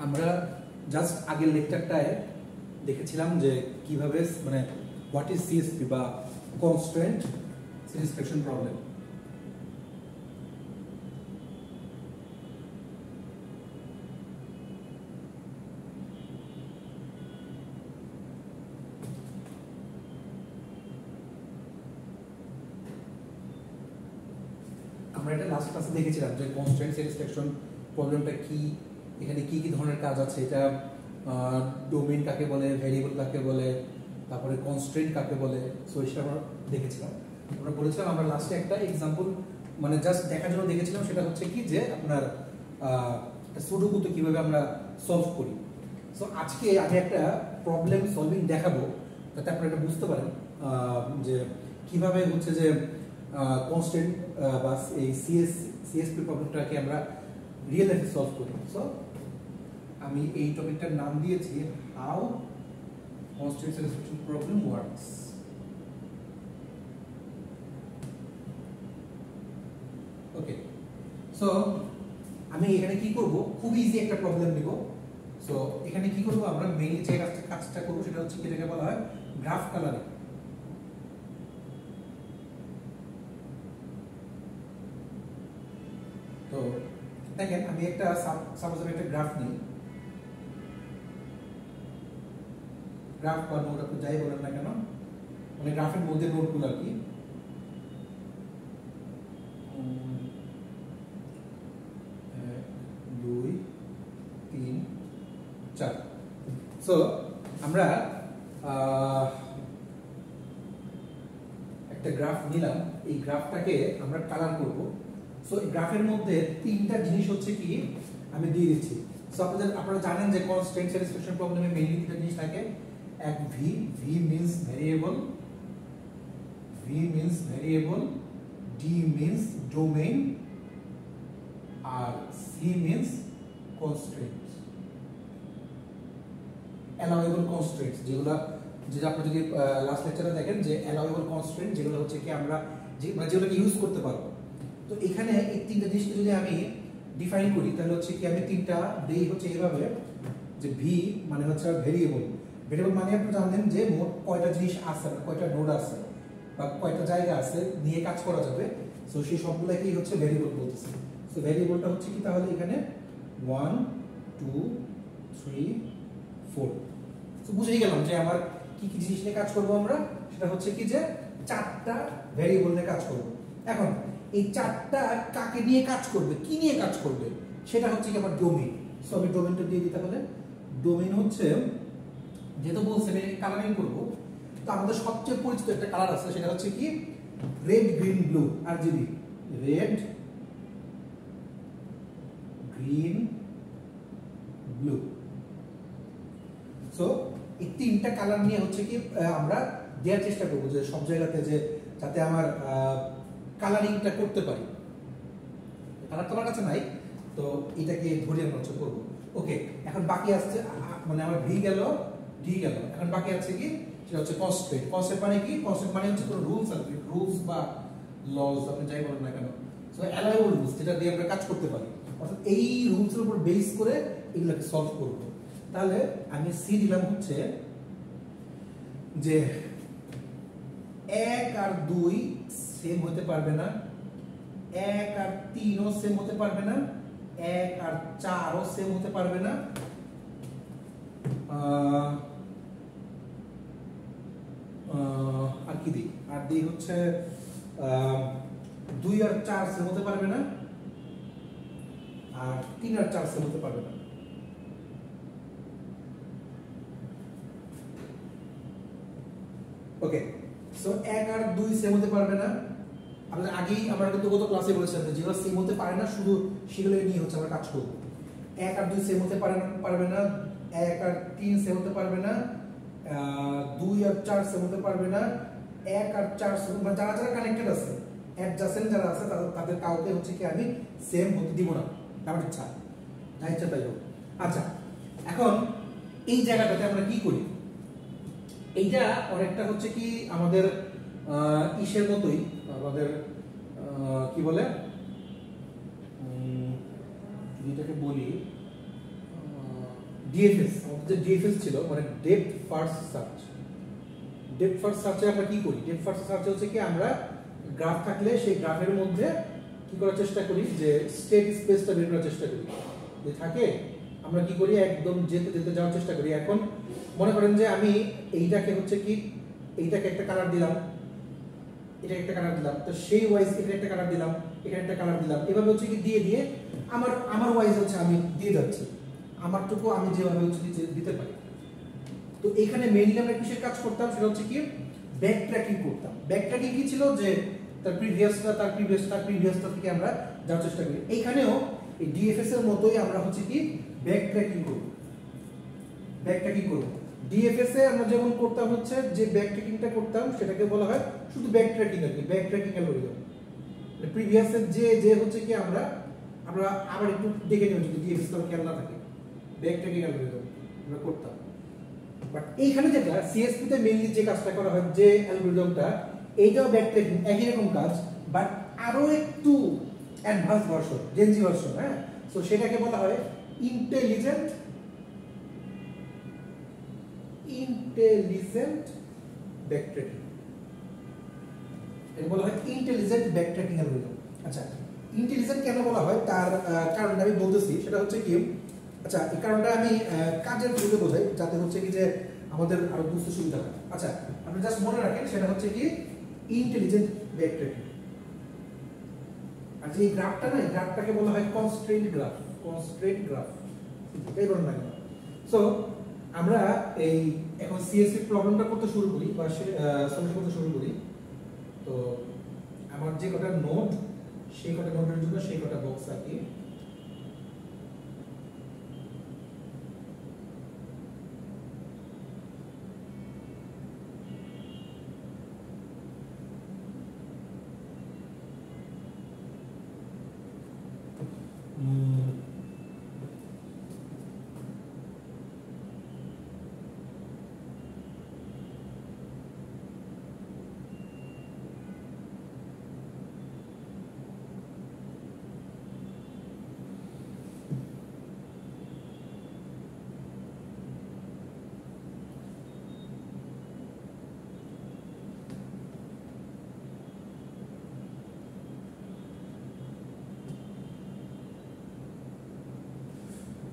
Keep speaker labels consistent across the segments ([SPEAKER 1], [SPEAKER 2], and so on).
[SPEAKER 1] আমরা জাস্ট আগের লেকচারটায় দেখেছিলাম যে কিভাবে মানে হোয়াট ইজ সিএসপি বা কনস্ট্যান্ট স্যাটিসফ্যাকশন প্রবলেম। আমরা এটা লাস্ট ক্লাসে দেখেছিলাম যে কনস্ট্যান্ট স্যাটিসফ্যাকশন প্রবলেমটা কি, এখানে কি কি ধরনের কাজ আছে, এটা ডোমেইন কাকে বলে, ভেরিয়েবল কাকে বলে, তারপরে কনস্ট্রেন্ট কাকে বলে, সো এটা আমরা দেখেছিলাম। আমরা বলেছিলাম আমরা লাস্টে একটা এক্সাম্পল মানে জাস্ট দেখার জন্য দেখেছিলাম, সেটা হচ্ছে কি যে আপনার সুডোকুতে কিভাবে আমরা সলভ করি। সো আজকে আমি একটা প্রবলেম সলভিং দেখাবো যাতে আপনারা এটা বুঝতে পারেন যে কিভাবে হচ্ছে যে কনস্ট্যান্ট বা এই সিএসপি প্রবলেমটাকে আমরা রিয়েল লাইফে সলভ করি। সো আমি এই টপিকটার নাম দিয়েছি how constant satisfaction problem works. Okay, so আমি এখানে কি করব, খুব ইজি একটা প্রবলেম নিব। সো এখানে কি করব, আমরা মেইনলি যে কাজটা করব সেটা হচ্ছে এটাকে বলা হয় গ্রাফ কালারিং। তো দেখেন আমি একটা সাপোজ আমি একটা গ্রাফ নিই, গ্রাফ বা নোট আপনি যাই বলেন না কেন, মানে গ্রাফের মধ্যে নোটগুলো আর কি। দুই তিন চার। সো আমরা একটা গ্রাফ নিলাম, এই গ্রাফটাকে আমরা কালার করব। সো এই গ্রাফের মধ্যে তিনটা জিনিস হচ্ছে কি আমি দিয়ে দিচ্ছি। সো আপনারা জানেন যে কনস্ট্যান্ট স্যাটিসফ্যাকশন প্রবলেমে মেইনলি তিনটা জিনিস থাকে। এক V means variable, D means domain, আর C means constraint, allowable constraints, যেটা আপনি যদি লাস্ট লেকচারে দেখেন যে অ্যালাউয়েবল কনস্ট্রেন্ট যেগুলো হচ্ছে কি আমরা যেগুলোকে ইউজ করতে পারবো। তো এখানে এই তিনটা জিনিসকে যদি আমি ডিফাইন করি তাহলে হচ্ছে কি আমি তিনটা দেই হচ্ছে এইভাবে যে ভি মানে হচ্ছে ভেরিয়েবল মানে আপনি জানেন যে মোট কয়টা জিনিস আছে, কয়টা নোড আছে বা কয়টা জায়গা আছে নিয়ে কাজ করা যাবে। সো সেই সবগুলোকেই হচ্ছে ভেরিয়েবল বলতেছে। সো ভেরিয়েবলটা হচ্ছে কি তাহলে এখানে 1 2 3 4। সো বুঝেই গেলাম যে আমার কি কি জিনিস নিয়ে কাজ করব। আমরা সেটা হচ্ছে কি যে চারটা ভেরিয়েবল নিয়ে কাজ করব। এখন এই চারটা কাকে নিয়ে কাজ করবে, কি নিয়ে কাজ করবে, সেটা হচ্ছে কি আমার ডোমেইন। সো আমি ডোমেইনটা দিয়ে দিই। তাহলে ডোমেইন হচ্ছে যেহেতু বলছে আমি কালারিং করব, তো আমাদের সবচেয়ে পরিচিত একটা কালার আছে সেটা হচ্ছে কি red green blue RGB. Red green blue. So এই তিনটা কালার নিয়ে হচ্ছে কি আমরা দেওয়ার চেষ্টা করবো যে সব জায়গাতে যে যাতে আমার কালারিংটা করতে পারি। কালার তোমার কাছে নাই, তো এটাকে ধরে আমরা হচ্ছে করবো। ওকে, এখন বাকি আসছে মানে আমার ভি গেল, ডি গেল, এখন বাকি আছে কি সেটা হচ্ছে কনস্ট্যান্ট। কনস্ট্যান্ট মানে কি? কনস্ট্যান্ট মানে হচ্ছে কোনো রুলস আর কি, রুলস বা লস আপনি যাই বলেন না কেন। সো অ্যালাউয়েবল রুলস যেটা দিয়ে আমরা কাজ করতে পারি, অর্থাৎ এই রুলসের উপর বেস করে এগুলোকে সলভ করব। তাহলে আমি সি দিলাম হচ্ছে যে 1 আর 2 সেম হতে পারবে না, 1 আর 3 ও সেম হতে পারবে না, 1 আর 4 ও সেম হতে পারবে না, আর কি দিই, আর দিই হচ্ছে 2 আর 4 সেম হতে পারবে না, আর 3 আর 4 সেম হতে পারবে না। ওকে, সো 1 আর 2 সেম হতে পারবে না। আমাদের আগেই আমরা কিন্তু গত ক্লাসে বলেছিলাম যে যেগুলো সেম হতে পারে না শুধু সেগুলো নিয়ে হচ্ছে আমরা কাজ করব। 1 আর 2 সেম হতে পারবে না, 1 আর 3 সেম হতে পারবে না, 2 আর 4 সেম হতে পারবে না, 1 আর 4 সেম, মানে যারা যারা কানেক্টেড আছে অ্যাডজাসেন্ট যারা আছে তাদের কাউকে হচ্ছে কি আমি সেম হতে দিব না, আমার ইচ্ছা যা ইচ্ছা তাই হোক। আচ্ছা, এখন এই জায়গাটাতে আমরা কি করি, এইটা অনেকটা হচ্ছে কি আমাদের ইসের মতোই, আমাদের কি বলে এটাকে বলি ডিএফএস, আমাদের যে ডিএফএস ছিল মানে depth first search. Depth first সার্চে আমরা কি করি? ডেপথ ফার্স্ট সার্চে হচ্ছে কি আমরা গ্রাফ থাকলে সেই গ্রাফের মধ্যে কি করার চেষ্টা করি যে স্টেট স্পেসটা বের করার চেষ্টা করি। যে থাকে আমরা কি করি একদম যেতে যেতে যাওয়ার চেষ্টা করি। এখন মনে করেন যে আমি এইটাকে হচ্ছে কি এইটাকে একটা কালার দিলাম, এটা একটা কালার দিলাম, তো সেই ওয়াইজ এটা একটা কালার দিলাম, এখানে একটা কালার দিলাম, এভাবে হচ্ছে কি দিয়ে দিয়ে আমার ওয়াইজ হচ্ছে আমি দিয়ে যাচ্ছি, আমারটুকু আমি যেভাবে হচ্ছে দিতে পারি। তো এখানে মেইনলি আমরা কিসের কাজ করতাম সেটা হচ্ছে কি ব্যাক ট্র্যাকিং করতাম। ব্যাক ট্র্যাকিং কি ছিল যে তার প্রিভিয়াসটা থেকে আমরা যাওয়ার চেষ্টা করি। এইখানেও এই ডিএফএস এর মতোই আমরা হচ্ছে কি ব্যাক ট্র্যাকিং করব। ব্যাক ট্র্যাকিং করব ডিএফএস এ আমরা যেমন করতাম হচ্ছে যে ব্যাক ট্র্যাকিংটা করতাম সেটাকে বলা হয় শুধু ব্যাক ট্র্যাকিং আর কি, ব্যাক ট্র্যাকিং অ্যালগরিদম। প্রিভিয়াস এর যে হচ্ছে কি আমরা আবার একটু দেখে নিব যদি ডিএফএস এর খেয়াল না থাকে, ব্যাক ট্র্যাকিং অ্যালগরিদম আমরা করতাম। বাট এইখানে যেটা সিএসপি তে মেইনলি যে কাজটা করা হয় যে অ্যালগরিদমটা, এইটাও ব্যাক ট্র্যাকিং একই রকম কাজ বাট আরো একটু অ্যাডভান্স ভার্সন, জেনজি ভার্সন। হ্যাঁ, সো সেটাকে বলা হয় ইন্টেলিজেন্ট ব্যাক ট্র্যাকিং। এটা বলা হয় ইন্টেলিজেন্ট ব্যাক ট্র্যাকিং অ্যালগরিদম। আচ্ছা, ইন্টেলিজেন্ট কেন বলা হয় তার কারণটা আমি বলতেছি। সেটা হচ্ছে কি, আচ্ছা এই কারণটা আমি কাজের থ্রুতে বোঝাই যাতে হচ্ছে কি যে আমাদের আরো বুঝতে সুবিধা হয়। আচ্ছা, আপনি জাস্ট মনে রাখেন সেটা হচ্ছে কি ইন্টেলিজেন্ট ব্যাক ট্র্যাকিং। আর যে গ্রাফটা না, গ্রাফটাকে বলা হয় কনস্ট্রেইনড গ্রাফ। কনস্ট্রেইনড গ্রাফ এই বলেন না কেন। সো আমরা এই এখন সিএসপি প্রবলেমটা করতে শুরু করি বা সলিউশন করতে শুরু করি। তো আমার যে কটা নোড সেই কটা নোডের জন্য সেই কটা বক্স আঁকি।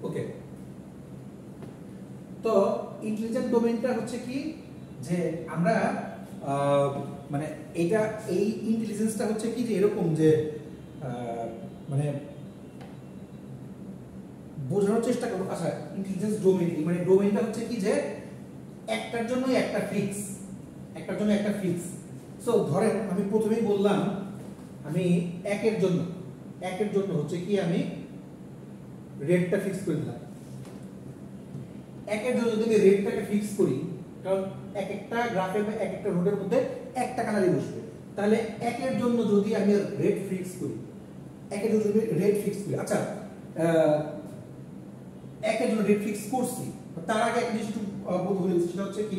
[SPEAKER 1] ওকে, তো ইন্টেলিজেন্ট ডোমেইনটা হচ্ছে কি যে আমরা মানে এটা এই ইন্টেলিজেন্সটা হচ্ছে কি যে এরকম যে মানে বোঝানোর চেষ্টা করব। আচ্ছা, ইন্টেলিজেন্স ডোমেইন মানে ডোমেইনটা হচ্ছে কি যে একটার জন্য একটা ফিক্স, একটার জন্য একটা ফিক্স। সো ধরেন আমি প্রথমেই বললাম আমি একের জন্য হচ্ছে কি আমি রেটটা ফিক্স করে দিলাম। একের জন্য যদি আমি রেটটাকে ফিক্স করি, কারণ এক একটা গ্রাফের বা এক একটা রোডের মধ্যে একটা কালারই বসবে, তাহলে একের জন্য যদি আমি রেট ফিক্স করি, একের জন্য যদি রেট ফিক্স করি, আচ্ছা একের জন্য রেট ফিক্স করছি, তার আগে একটা জিনিস একটু বলতে ভুলে গেছি, সেটা হচ্ছে কি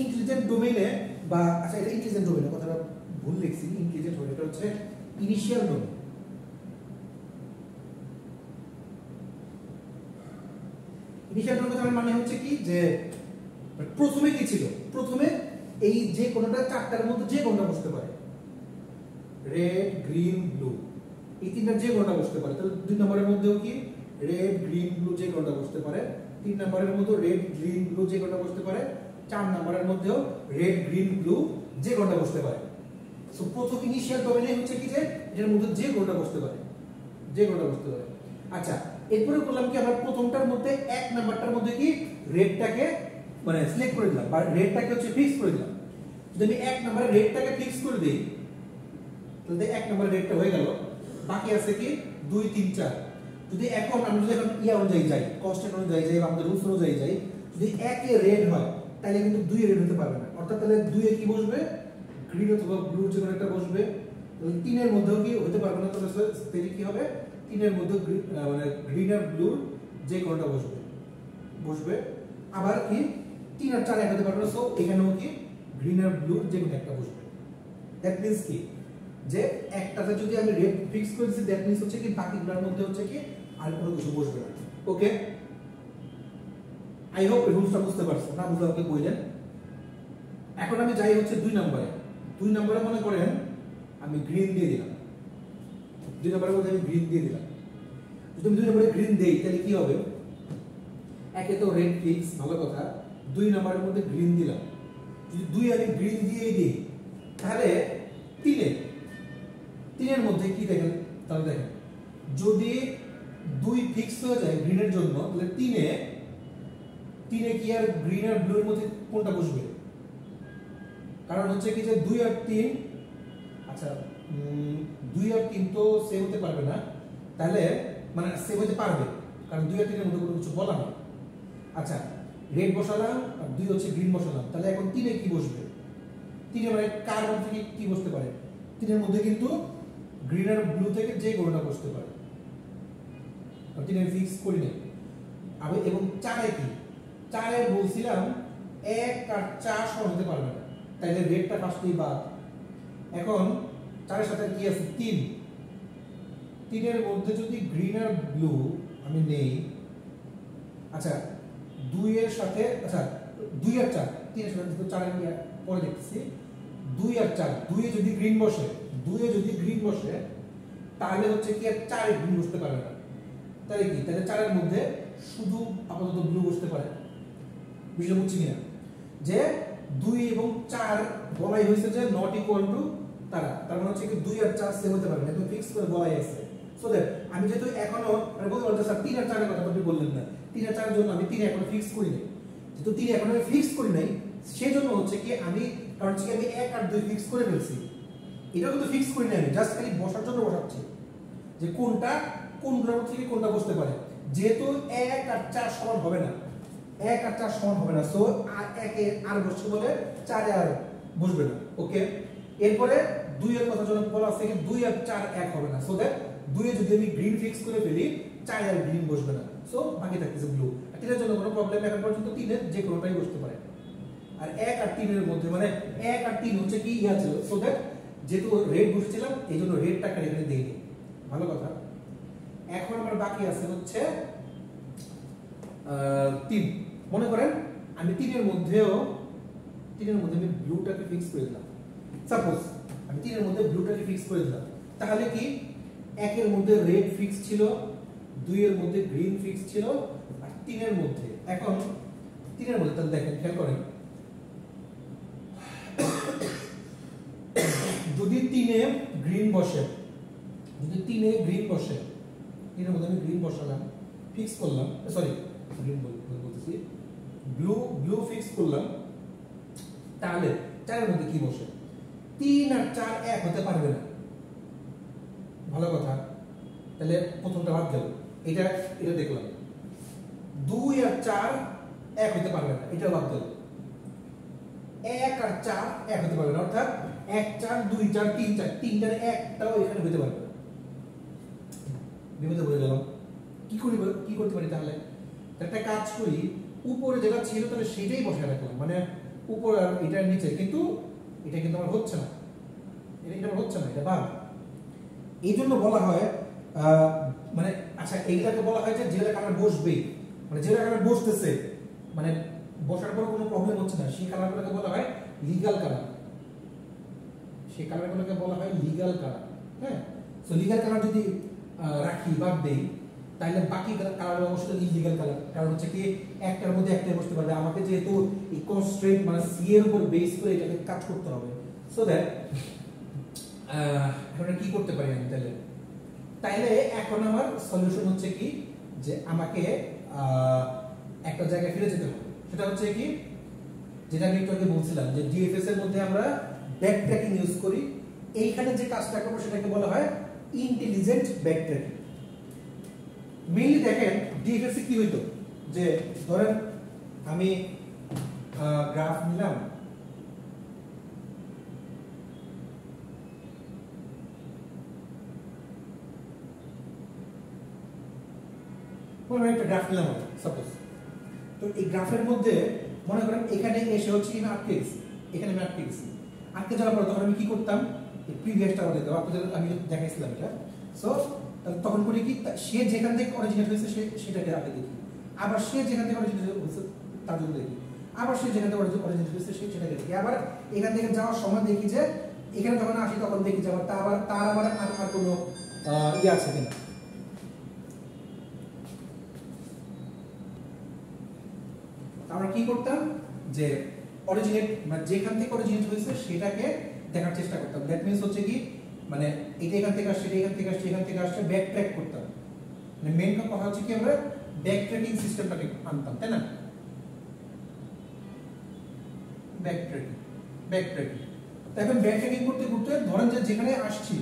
[SPEAKER 1] ইন্টেলিজেন্ট ডোমেইনে বা আচ্ছা এটা ইন্টেলিজেন্ট ডোমেইনে কথাটা ভুল লিখছি, ইন্টেলিজেন্ট ডোমেইন এটা হচ্ছে ইনিশিয়াল ডোমেইন। ইনিশিয়াল ডোমেইন মানে হচ্ছে কি যে প্রথমে কি ছিল, প্রথমে এই যে কোনটা চারটার মধ্যে যে কোনটা বসতে পারে, রেড গ্রিন ব্লু এই তিনটা যে কোনটা বসতে পারে। তাহলে দুই নম্বরের মধ্যেও কি রেড গ্রিন ব্লু যে কোনটা বসতে পারে, তিন নম্বরের মধ্যেও রেড গ্রিন ব্লু যে কোনটা বসতে পারে, চার নম্বরের মধ্যেও রেড গ্রিন ব্লু যে কোনটা বসতে পারে। সো প্রথম ইনিশিয়াল ডোমেইনে হচ্ছে কি যে এর মধ্যে যে কোনটা বসতে পারে, যে কোনটা বসতে পারে। আচ্ছা, এরপরে করলাম কি আমরা প্রথমটার মধ্যে এক নাম্বারটার মধ্যে কি রেডটাকে মানে সিলেক্ট করে দিলাম বা রেডটাকে হচ্ছে ফিক্স করে দিলাম। যদি আমি এক নম্বরে রেডটাকে ফিক্স করে দেই তাহলে এক নম্বরে রেডটা হয়ে গেল, বাকি আছে কি 2 3 4। যদি এখন আমরা যদি এখন ইয়া অনুযায়ী যাই, কনস্ট্যান্ট অনুযায়ী যাই বা আমাদের রুলস অনুযায়ী যাই, যদি একে রেড হয় তাহলে কিন্তু 2 এ রেড হতে পারবে না, অর্থাৎ তাহলে 2 এ কি বসবে গ্রিন অথবা ব্লু যে কোনো একটা বসবে। তাহলে 3 এর মধ্যেও কি হতে পারবে না, তাহলে কি হবে 3 এর মধ্যে মানে গ্রিন আর ব্লু যে কোনটা বসবে। আবার কি 3 আর 4 এক হতে পারবে না, সো এখানেও কি গ্রিন আর ব্লু যে কোনো একটা বসবে। দ্যাট মিন্স কি যে একটাতে যদি আমি রেড ফিক্স করেছি দ্যাট মিন্স হচ্ছে কি বাকিগুলোর মধ্যে হচ্ছে কি আর কোনো কিছু বসবে না। ওকে, আই হোপ এই রুলসটা বুঝতে পারছেন, না বুঝলে আমাকে বললেন। এখন আমি যাই হচ্ছে 2 নম্বরে। 2 নম্বরে মনে করেন আমি গ্রিন দিয়ে দিলাম, 2 নম্বরের মধ্যে আমি গ্রিন দিয়ে দিলাম। যদি আমি 2 নম্বরে গ্রিন দেই তাহলে কি হবে? একে তো রেড ফিক্স, ভালো কথা। 2 নম্বরের মধ্যে গ্রিন দিলাম, যদি 2 আমি গ্রিন দিয়ে দিই তাহলে 3 এর মধ্যে কি দেখেন? তাহলে দেখেন যদি 2 ফিক্স হয়ে যায় গ্রিনের জন্য তাহলে 3 এ কি আর গ্রিন আর ব্লু এর মধ্যে কোনটা বসবে? কারণ হচ্ছে কি যে 2 আর 3, আচ্ছা 2 আর 3 তো সেম হতে পারবে না, তাহলে মানে সেম হতে পারবে কারণ 2 আর 3 এর মধ্যে কোনো কিছু বলা নেই। আচ্ছা রেড বসালাম আর 2 হচ্ছে গ্রিন বসালাম, তাহলে এখন 3 এ কি বসবে? 3 এ মানে কার মধ্যে কি বসতে পারে? 3 এর মধ্যে কিন্তু গ্রিন আর ব্লু থেকে যে কোনোটা বসতে পারে, আর 3 এ ফিক্স করি নাই। আমি এবং 4 এ কি? 4 এ বলছিলাম 1 আর 4 সমান হতে পারবে না, তাইলে রেডটা ফার্স্টেই বাদ। এখন 4 এর সাথে কি আছে? 3 এর মধ্যে যদি গ্রিন আর ব্লু আমি নেই, আচ্ছা 2 এর সাথে, আচ্ছা 2 আর 4, 3 এর সাথে 4 এর পরে দেখতেছি 2 আর 4, 2 এ যদি গ্রিন বসে, 2 এ যদি গ্রিন বসে তাহলে হচ্ছে কি আর 4 এ গ্রিন বসতে পারে না, তাহলে কি? তাহলে 4 এর মধ্যে শুধু আপাতত ব্লু বসতে পারে। বিষয় বুঝছি কিনা? যে 2 এবং 4 বলাই হয়েছে যে নট ইকুয়াল টু তারা, তার মানে হচ্ছে কি 2 আর 4 সেম হতে পারে না, তুমি ফিক্স করে বলাই আছে। সো দ্যাট আমি যেহেতু এখনো মানে বলতে পারছি স্যার 3 আর 4 এর কথা আপনি বললেন না, 3 আর 4 এর জন্য আমি 3 এখনো ফিক্স করি নাই, যেহেতু 3 এখনো আমি ফিক্স করি নাই সেজন্য হচ্ছে কি আমি, কারণ হচ্ছে আমি 1 আর 2 ফিক্স করে ফেলছি, এটা কিন্তু ফিক্স করি নাই, আমি জাস্ট খালি বসার জন্য বসাচ্ছি যে কোনটা কোনগুলোর থেকে কোনটা বসতে পারে। যেহেতু 1 আর 4 সমান হবে না, 1 আর 4 সমান হবে না, সো 1 এ আর বসছে বলে 4 এ আর বসবে না। ওকে, এরপরে 2 এর কথা যখন বলা আছে কি 2 আর 4 এক হবে না, সো দ্যাট 2 এ যদি আমি গ্রিন ফিক্স করে ফেলি 4 এ আর গ্রিন বসবে না, সো বাকি থাকতেছে ব্লু। আর 3 এর জন্য কোনো প্রবলেম এখন পর্যন্ত 3 এর যে কোনোটাই বসতে পারে। আর 1 আর 3 এর মধ্যে মানে 1 আর 3 হচ্ছে কি ইয়া ছিল, সো দ্যাট যেহেতু রেড বসেছিলাম এই জন্য রেডটাকে এখানে দেইনি, ভালো কথা। এখন আমার বাকি আছে হচ্ছে 3। মনে করেন আমি 3 এর মধ্যে আমি ব্লুটাকে ফিক্স করে দিলাম, সাপোজ আমি 3 এর মধ্যে ব্লুটাকে ফিক্স করে দিলাম, তাহলে কি 1 এর মধ্যে রেড ফিক্স ছিল, 2 এর মধ্যে গ্রিন ফিক্স ছিল, আর 3 এর মধ্যে, এখন 3 এর মধ্যে তাহলে দেখেন খেয়াল করেন যদি 3 এ গ্রিন বসে, যদি 3 এ গ্রিন বসে, 3 এর মধ্যে আমি গ্রিন বসালাম, ফিক্স করলাম, সরি গ্রিন বলতেছি ব্লু ফিক্স করলাম, তাহলে 4 এর মধ্যে কি বসে? 3 আর 4 এক হতে পারবে না, ভালো কথা। তাহলে প্রথমটা বাদ গেল, এটা দেখলাম 2 আর 4 এক হতে পারবে না, এটা বাদ গেল। 1 আর 4 এক হতে পারবে না, অর্থাৎ 1 4 2 4 3 4 তিনটার একটাও এখানে হতে পারবে না। বিপদে পড়ে গেলাম, কি করতে পারি? তাহলে একটা কাজ করি, উপরে যেটা ছিল তাহলে সেটাই বসায় রাখলাম, মানে উপর আর এটার নিচে, কিন্তু এটা কিন্তু আমার হচ্ছে না, এটা হচ্ছে না, এটা বাদ। এই জন্য বলা হয় মানে আচ্ছা এইটাকে বলা হয় যে যেটা কালার বসবেই, মানে যেটা কালার বসতেছে, মানে বসার পর কোনো প্রবলেম হচ্ছে না, সেই কালারগুলোকে বলা হয় লিগ্যাল কালার, সেই কালারগুলোকে বলা হয় লিগ্যাল কালার। হ্যাঁ, সো লিগ্যাল কালার যদি রাখি বাদ দেই তাহলে বাকি কালার অবশ্যই ইলিগ্যাল কালার, কারণ হচ্ছে কি একটার মধ্যে একটাই বসতে পারবে, আমাকে যেহেতু এই কনস্ট্রেন্ট মানে সি এর উপর বেস করে এটাকে কাজ করতে হবে। সো দ্যাট এখন কি করতে পারি আমি? তাইলে এখন আমার সলিউশন হচ্ছে কি যে আমাকে একটা জায়গায় ফিরে যেতে হবে, সেটা হচ্ছে কি যেটা আমি একটু আগে বলছিলাম যে ডিএফএস এর মধ্যে আমরা ব্যাক ট্র্যাকিং ইউজ করি, এইখানে যে কাজটা করব সেটাকে বলা হয় ইন্টেলিজেন্ট ব্যাক ট্র্যাকিং। মেইনলি দেখেন ডিএফএস এ কি হইতো যে ধরেন আমি গ্রাফ নিলাম, একটা গ্রাফ নিলাম সাপোজ, তো এই গ্রাফের মধ্যে মনে করেন এখানে এসে হচ্ছে আমি আটকে গেছি, এখানে আমি আটকে গেছি, আটকে যাওয়ার পর তখন আমি কি করতাম, এই প্রিভিয়াসটা আমাদের দেওয়া আপনাদের আমি দেখাইছিলাম এটা। সো তখন করি কি সে যেখান থেকে অরিজিনেট হয়েছে সেটাকে আগে দেখি, আবার সে যেখান থেকে অরিজিনেট হয়েছে তার জন্য দেখি, আবার সেই যেখানে অরিজিন হয়েছে সেটা দেখি, আবার এখান থেকে যাওয়ার সময় দেখি যে এখানে যখন আসি তখন দেখি যে তার আবার আর কোনো ইয়ে আছে কিনা। আমরা কি করতাম যে অরিজিনেট মানে যেখান থেকে অরিজিনেট হয়েছে সেটাকে দেখার চেষ্টা করতাম। দ্যাট মিন্স হচ্ছে কি মানে এটা এখান থেকে আসছে, এটা এখান থেকে আসছে, এখান থেকে আসছে, ব্যাক ট্র্যাক করতাম। মানে মেইন কথা হচ্ছে কি আমরা ব্যাক ট্র্যাকিং সিস্টেমটাকে আনতাম, তাই না? Back tracking. এখন ব্যাক ট্র্যাকিং করতে করতে ধরেন যে যেখানে আসছি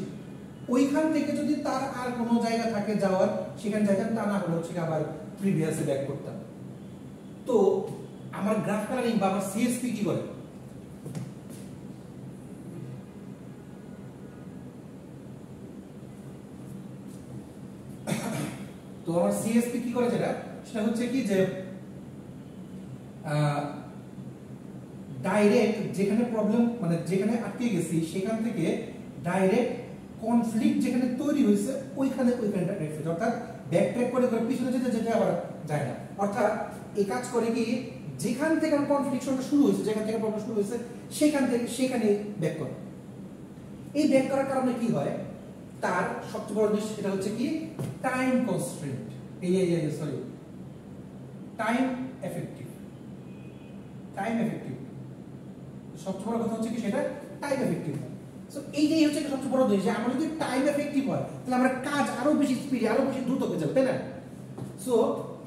[SPEAKER 1] ওইখান থেকে যদি তার আর কোনো জায়গা থাকে যাওয়ার, সেখানে জায়গা তা না হলে হচ্ছে আবার প্রিভিয়াসে ব্যাক করতাম। তো আমার গ্রাফ কালারিং বা আমার সিএসপি কি করে? তো আমার সিএসপি কি করে সেটা হচ্ছে কি যে ডাইরেক্ট যেখানে প্রবলেম মানে যেখানে আটকে গেছি সেখান থেকে ডাইরেক্ট কনফ্লিক্ট যেখানে তৈরি হয়েছে ওইখানে ডাইরেক্ট, অর্থাৎ ব্যাক ট্র্যাক করে পিছনে যেতে আবার যায় না। অর্থাৎ এই কাজ করে কি যেখান থেকে কনফ্লিকশনটা শুরু হয়েছে, যেখান থেকে প্রবলেম শুরু হয়েছে সেখানে ব্যাক করে। এই ব্যাক করার কারণে কি হয়, তার সবচেয়ে বড় জিনিস সেটা হচ্ছে কি টাইম কনস্ট্রেন্ট, টাইম এফেক্টিভ। সবচেয়ে বড় কথা হচ্ছে কি সেটা টাইম এফেক্টিভ। সো এইটাই হচ্ছে সবচেয়ে বড় জিনিস যে আমরা যদি টাইম এফেক্টিভ হয় তাহলে আমরা কাজ আরো বেশি স্পিডে আরো বেশি দ্রুত হয়ে যাবে, তাই না? সো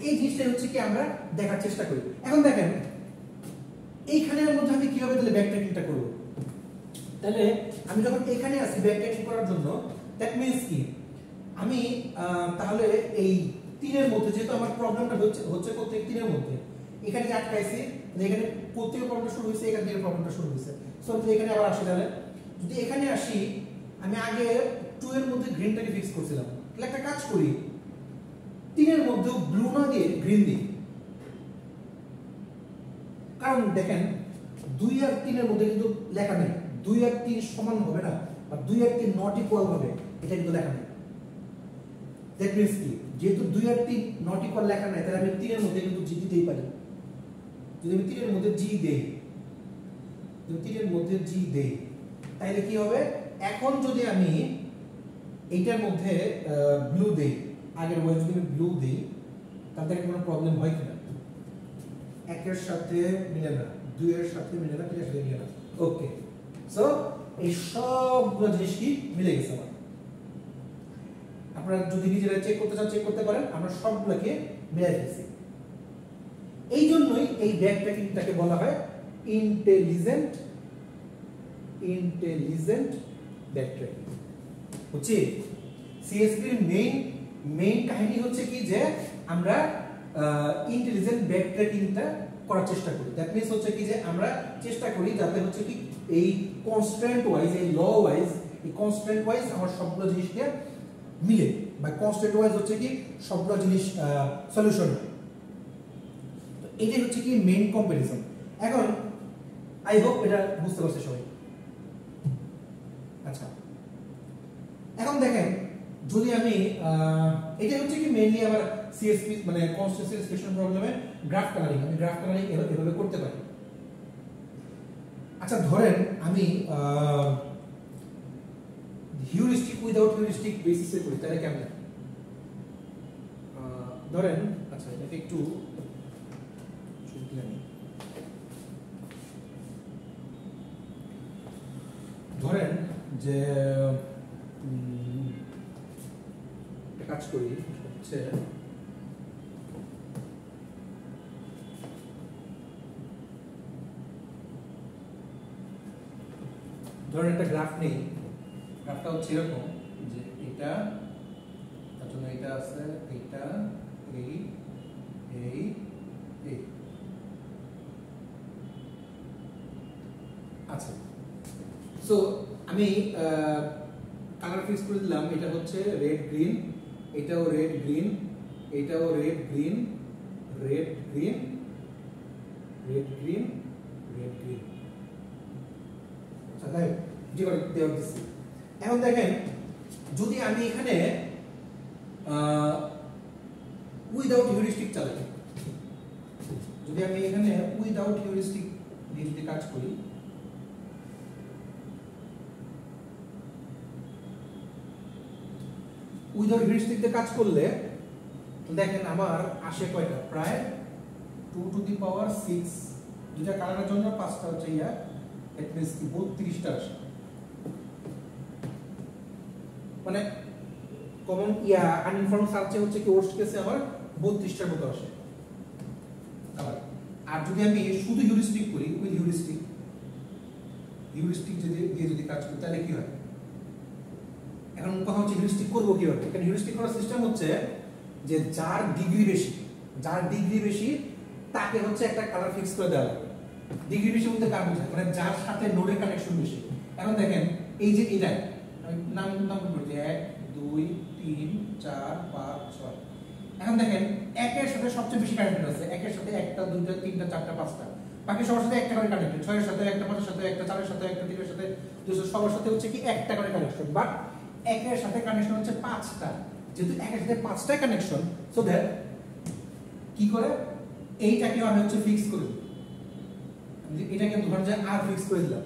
[SPEAKER 1] এই জিনিসটাই হচ্ছে কি আমরা দেখার চেষ্টা করি। এখন দেখেন এইখানের মধ্যে আমি কিভাবে তাহলে ব্যাক ট্র্যাকিংটা করব। তাহলে আমি যখন এখানে আসি ব্যাক ট্র্যাকিং করার জন্য, দ্যাট মিন্স কি আমি তাহলে এই তিনের মধ্যে যেহেতু আমার প্রবলেমটা হচ্ছে প্রত্যেক তিনের মধ্যে, এখানে যে আটকাইছি এখানে প্রত্যেক প্রবলেমটা শুরু হয়েছে, এখান থেকে প্রবলেমটা শুরু হয়েছে। সো এখানে আবার আসি, তাহলে যদি এখানে আসি আমি আগে 2 এর মধ্যে গ্রিনটাকে ফিক্স করছিলাম, তাহলে একটা কাজ করি 3 এর মধ্যে ব্লু না দিয়ে গ্রিন দিই। কারণ দেখেন 2 আর 3 এর মধ্যে কিন্তু লেখা নেই 2 আর 3 সমান হবে না বা 2 আর 3 নট ইকুয়াল হবে, এটা কিন্তু লেখা নেই। দ্যাট মিন্স কি যেহেতু 2 আর 3 নট ইকুয়াল লেখা নাই, তাহলে আমি 3 এর মধ্যে কিন্তু জি দিতেই পারি। যদি আমি 3 এর মধ্যে জি দেই, তাহলে কি হবে, এখন যদি আমি এইটার মধ্যে ব্লু দেই, আগের ওয়ে যদি আমি ব্লু দেই তাহলে কোনো প্রবলেম হয় কিনা? 1 এর সাথে মিলে না, 2 এর সাথে মিলে না, 3 এর সাথে মিলে না। ওকে, সো এই সবগুলো জিনিস কি মিলে গেছে আমার। আপনারা যদি নিজেরা চেক করতে চান চেক করতে পারেন, আমরা সবগুলোকে মিলাই ফেলছি। এই জন্যই এই ব্যাক ট্র্যাকিংটাকে বলা হয় ইন্টেলিজেন্ট ব্যাক ট্র্যাকিং। বুঝছি? সিএসপি এর মেইন কাহিনী হচ্ছে কি যে আমরা ইন্টেলিজেন্ট ব্যাক ট্র্যাকিংটা করার চেষ্টা করি। দ্যাট মিন্স হচ্ছে কি যে আমরা চেষ্টা করি যাতে হচ্ছে কি এই কনস্ট্যান্ট ওয়াইজ, এই ল ওয়াইজ, এই কনস্ট্যান্ট ওয়াইজ আমার সবগুলো জিনিসকে মিলে, বা কনস্ট্যান্ট ওয়াইজ হচ্ছে কি সবগুলো জিনিস সলিউশন। তো এটাই হচ্ছে কি মেইন কম্পারিজন। এখন আই হোপ এটা বুঝতে পারছে সবাই। আচ্ছা, এখন দেখেন যদি আমি এটা হচ্ছে কি মেইনলি আমার সিএসপি মানে কনস্ট্যান্ট স্পেশাল প্রবলেমে গ্রাফ কালারিং, আমি গ্রাফ কালারিং এভাবে করতে পারি। আচ্ছা ধরেন আমি হিউরিস্টিক উইদাউট হিউরিস্টিক বেসিসে করি, তাহলে কেমন? ধরেন আচ্ছা এটাকে একটু ধরেন যে কাজ করি হচ্ছে ধরেন একটা গ্রাফ নেই, গ্রাফটা হচ্ছে এরকম যে এটা তার জন্য এটা আছে, এটা এই এই এই আচ্ছা। সো আমি কালার ফিক্স করে দিলাম, এটা হচ্ছে রেড গ্রিন, এটাও রেড গ্রিন, এটাও red green, red green, red green, red green. আচ্ছা তাই যে করে দেওয়া দিচ্ছি। এখন দেখেন যদি আমি এখানে উইদাউট হিউরিস্টিক চালাই, যদি যদি আমি এখানে উইদাউট হিউরিস্টিক দিয়ে যদি কাজ করি, উইদাউট হিউরিস্টিক দিয়ে কাজ করলে দেখেন আমার আসে কয়টা, প্রায় 2 টু দি পাওয়ার 6, দুটা কালারের জন্য 5টা হচ্ছে ইয়া, এট মিন্স 32টা আসে। মানে কমন ইয়া আনইনফর্ম সার্চে হচ্ছে কি ওয়ার্স্ট কেসে আমার 32টার মতো আসে। আর যদি আমি শুধু হিউরিস্টিক করি, উইথ হিউরিস্টিক দিয়ে যদি কাজ করি তাহলে কি হয়? এখন কথা হচ্ছে হিউরিস্টিক করবো কিভাবে? এখানে হিউরিস্টিক করার সিস্টেম হচ্ছে যে যার ডিগ্রি বেশি তাকে হচ্ছে একটা কালার ফিক্স করে দেওয়া হবে। ডিগ্রি বেশি বলতে কার বোঝায়? মানে যার সাথে নোডের কানেকশন বেশি। এখন দেখেন এই যে এটা আমি নাম করতে 1 2 3 4 5 6। এখন দেখেন একের সাথে সবচেয়ে বেশি কানেক্টেড আছে, একের সাথে 1টা 2টা 3টা 4টা 5টা, বাকি সবার সাথে একটা করে কানেক্টেড, 6 এর সাথে একটা, 5 এর সাথে একটা, 4 এর সাথে একটা, 3 এর সাথে 200, সবার সাথে হচ্ছে কি একটা করে কানেকশন। বাট একের সাথে কানেকশন হচ্ছে 5টা, যেহেতু একের সাথে 5টা কানেকশন, সো দ্যাট কি করে এইটাকে আমি হচ্ছে ফিক্স করে দিই, এটাকে ধরেন যে আর ফিক্স করে দিলাম।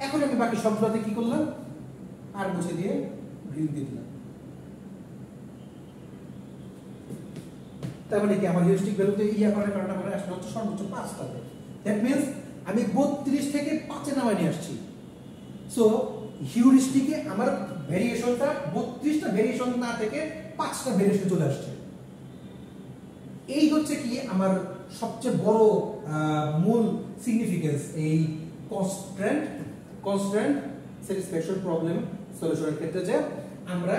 [SPEAKER 1] এখন আমি বাকি সবগুলোতে কি করলাম, আর মুছে দিয়ে গ্রিন দিয়ে দিলাম। তার মানে কি আমার হিউরিস্টিক ভ্যালুতে ইয়া করার কারণে আমার আসলে হচ্ছে সর্বোচ্চ 5টাতে। দ্যাট মিন্স আমি 32 থেকে 5 এ নামাই নিয়ে আসছি। সো হিউরিস্টিকে আমার ভেরিয়েশনটা 32টা ভেরিয়েশন না থেকে 5টা ভেরিয়েশন চলে আসছে। এই হচ্ছে কি আমার সবচেয়ে বড় মূল সিগনিফিকেন্স এই কনস্ট্যান্ট স্যাটিসফ্যাকশন প্রবলেম সলিউশনের ক্ষেত্রে, যে আমরা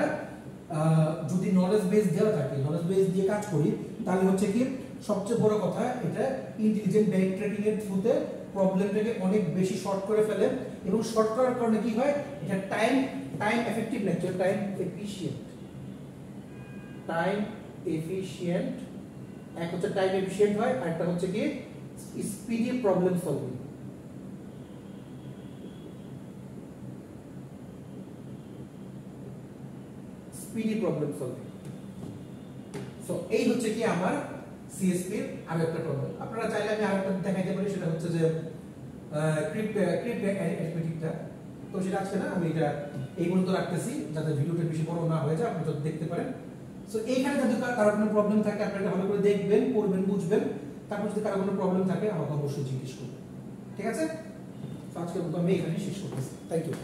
[SPEAKER 1] যদি নলেজ বেস দেওয়া থাকে, নলেজ বেস দিয়ে কাজ করি, তাহলে হচ্ছে কি সবচেয়ে বড় কথা এটা ইন্টেলিজেন্ট ব্যাকট্র্যাকিং এর থ্রুতে প্রবলেমটাকে অনেক বেশি শর্ট করে ফেলে, এবং শর্ট করার কারণে কি হয়, এটা time effective lecture, time efficient এক হচ্ছে টাইম এফিশিয়েন্ট হয়, আর একটা হচ্ছে কি স্পিডি প্রবলেম সলভিং। সো এই হচ্ছে কি আমার সিএসপি এর আরেকটা প্রবলেম। আপনারা চাইলে আমি আরেকটা দেখাইতে পারি, সেটা হচ্ছে যে ক্রিপ্ট অ্যারিথমেটিকটা। তো সেটা আজকে না, আমি এটা এই পর্যন্ত রাখতেছি যাতে ভিডিওটা বেশি বড় না হয়ে যায়, আপনি যদি দেখতে পারেন। সো এইখানে যদি কারো কোনো প্রবলেম থাকে আপনারা এটা ভালো করে দেখবেন, পড়বেন, বুঝবেন। তারপর যদি কারো কোনো প্রবলেম থাকে আমাকে অবশ্যই জিজ্ঞেস করবেন, ঠিক আছে? তো আজকের মতো আমি এখানেই শেষ করতেছি। Thank you.